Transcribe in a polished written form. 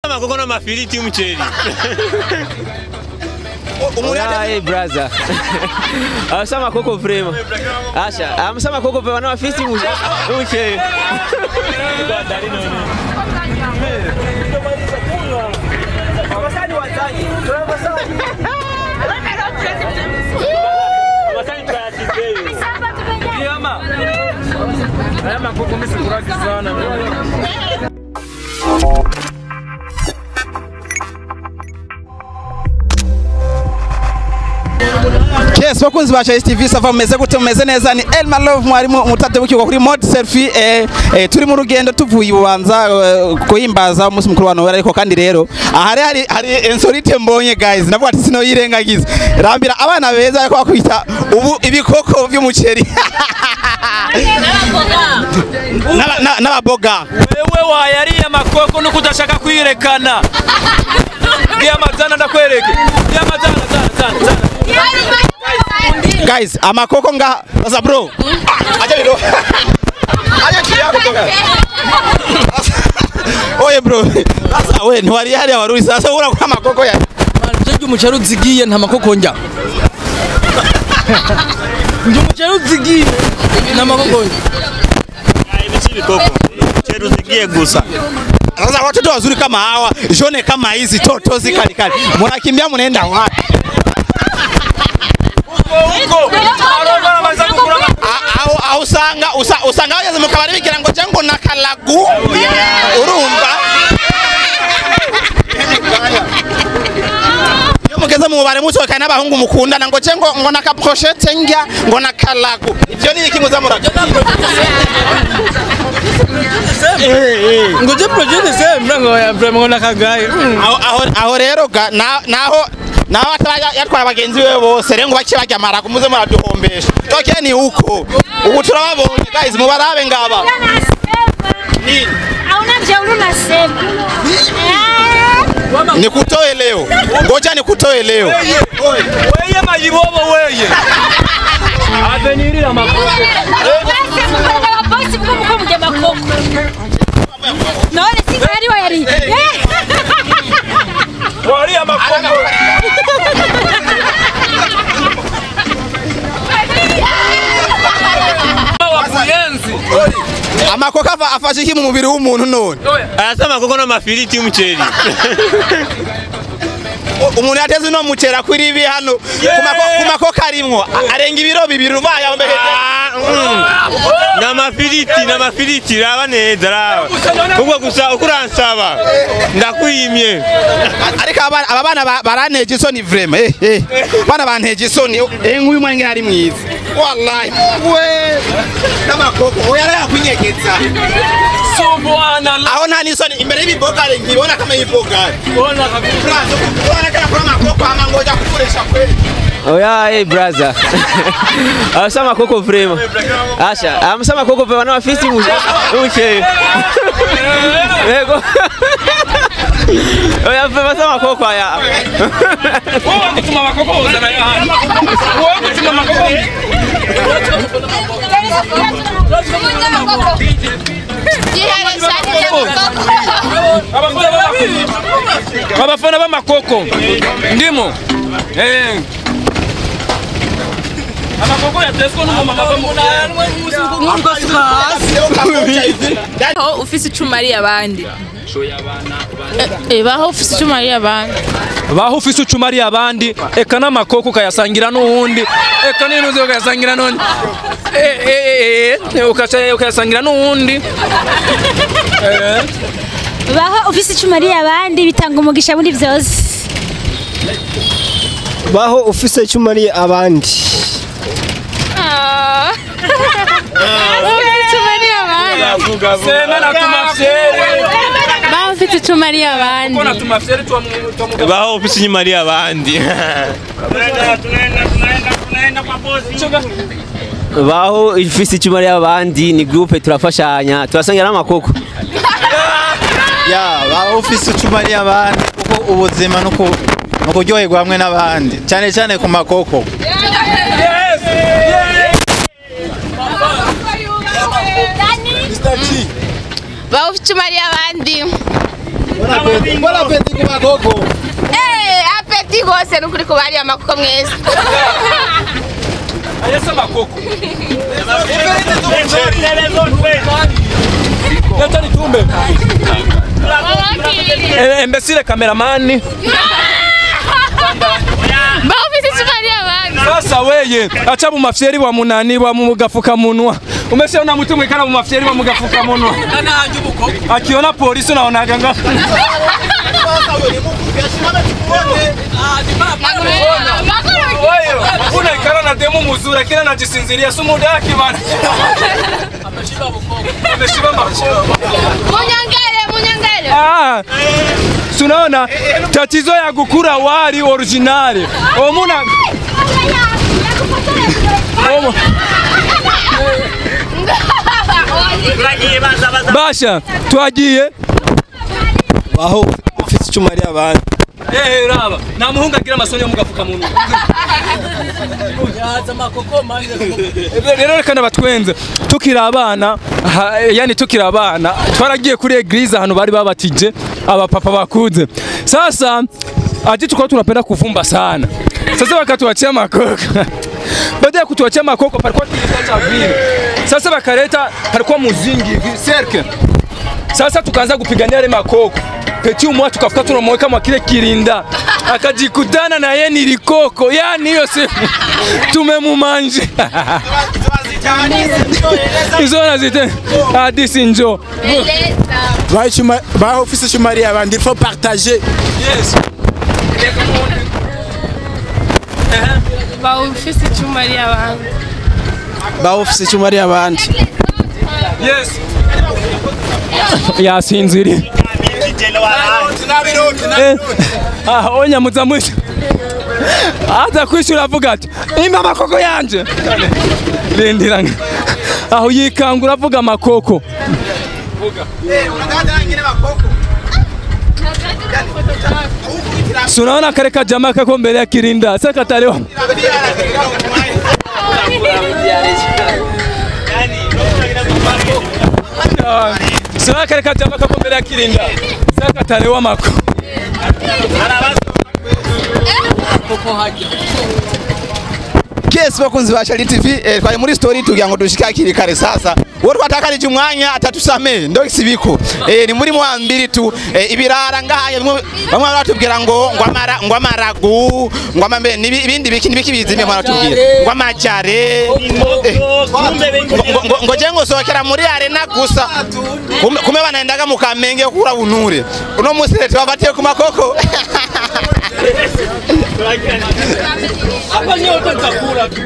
Amakoko n'amafiriti y'umuceri. Hey brother. Asama koko vrema. Asha, amsama koko vrema na fisi muche. Yes, bakunzi ba Chase TV sava meze gute meze neza ni Elma Love mwari mutade bukiko kuri mode selfie turi mu rugendo tuvuye ubanza kuhimbaza umunsi mukuru wa Noel ariko kandi rero hari insolite mbonye guys navuga ati sino yirengagiza rambira abana beza ariko bakwita ubu ibikoko by'umuceri n'ababoga wewe wayariye amakoko no kudashaka kwirekana Diamazana ndakwereke Diamazana zana guys amakoko nga sasa bro aje biro aje kiyako toka oye bro sasa we ntwari hari abaruri sasa ura kwa amakoko ya nje umuceri uzigiye nta makoko njya nje umuceri uzigiye nta makoko njya Ibici bikoko umuceri uzigiye gusa. Sasa watoto wazuri kama hawa jone kama hizi toto zikalikali mnakimbia mnaenda wapi usanga wageze mu kabari bigira ngo cyangwa nakalagu urumva iyo mugeze mu bare muso kana n'abahungu mukundana ngo cyangwa ngo nakaprochete ngya ngo nakalagu ibyo ni iki muzamuraga ngo je project se mrango ya vraiment nakagaye aho rero naho yatwara abagenzi we bose rero ngo bake bajyamara kumuze muraduhombesha toke ni uko ubu turababonye guys mubarabe ngaba nikutoe leo ngoja nikutoe leo weye mayibobo weye avenirira makoko bosi mko mje makoko naone si kari wayari wali amakoko amakoko afashe iki mu mubiri w'umuntu none Arasama amakoko n'amafiriti y'umuceri. umuntu yateze no mucera kuri ibi hano kumakoko arimwo arenga ibiro bibiri ubaya mbere N'amafiriti raba neza raba. Ubwo gusa ukuransaba ndakwimye. ariko aba bana baraneje isoni vraiment bana banteje isoni nk'uyu mwana ngari mwiza wallahi we n'amakoko oya yakwinyegeza subhanallah aho nta nisoni imbere y'ibibogare nkibona kama y'ibogare bona kabisa ubona kana kwa makoko amangoja kukoresha kweli. Oya hey brother. Asama koko vrema. Asha, amsama koko vrema na fisi muche. Ego. Oya vrema sama koko aya. wewe ngutuma makoko uzana ya hano wewe ngutuma makoko abafana b'amakoko ndimo amakoko yateswa n'umumama aho ufise icumari abandi baho ufise icumari abandi baho ufise icumari abandi eka n'amakoko kayasangira n'uwundi eka n'inuzi kayasangira n'undi ukayasangira n'uwundi baho ufise icumari abandi bitanga umugisha muri byose baho ufise icumari abandi baho ufise icumari abandi Baho ofisi nyimari abandi. Baho ifisi icumari y'abandi ni groupe turafashanya turasangira n'amakoko. ya baho ufise icumari abandi kuko ubuzima nuko kuryoherwa hamwe n'abandi cyane cyane ku makoko baho ufise icumari abandi Bora apeti ku makoko. apeti gose nukuri kubari amakoko mwese. Ayesa makoko. Leta nitumbe. Imbesile kameramani. Ba ofisi chumari abandi. Sasa weye acha mu mafyeri wa munani wa mu gafuka munwa. Umeshaona mtu mwekana mu mafyeri wa mu gafuka munwa. Kana hanje buko. Akiona polisi unaona ganga. Kuna ikara na demo muzuri kila najisinziria sumu daki bana. Ameshiba buko. Ameshiba makoko. Munyangale. Tunaona tatizo ya gukura wali original. Omuna Basha twagiye baho ufite icuma ari abandi raba namuhunga agira amasoni yo mugafuka muntu rero reka nabatwenze tukira abana yani tukira abana twaragiye kuri eglise ahantu bari babatije abapapa bakuze sasa ati tukao tunapenda kuvumba sana sasa wakatuachia makoko baada ya kutuachia makoko palikuwa kilikuwa vile sasa bakaleta palikuwa muzingi hivi cercle sasa tukaanza kupigania ile makoko peti umwa tukafuka tunamweka mwa kile kirinda akajikutana na yeye nilikoko yani hiyo si tumemumanje izo nazite hadisi njo ba ofisi chumari abandi il faut partager yes Ba ofisi chumari abandi. Ba ofisi chumari abandi. yes yasinziri onya muzamwisha aza kwishura avuga ati imba makoko yanje lindiranga aho yikangura avuga makoko sunaona kare kajama kako mbele ya kirinda sasa katalewa sunaona kare kajama kako mbele ya kirinda sasa katalewa mako Yes, bakunzi ba Shali TV twari muri story tugira ngo dushikakire kare sasa. Wo twatakarije umwanya atatusame ndo isibiko. Ni muri mu ambiri tu ibirara ngahaye bamwe baratubwira ngo amaragu ngo amambe ibindi biki bizime baratubwira ngo amajare ngo jengo sokera muri arena gusa kume banaendaga mu Kamenge kura bunure uno musire twabatiye ku makoko hapa nyote tutakula tu.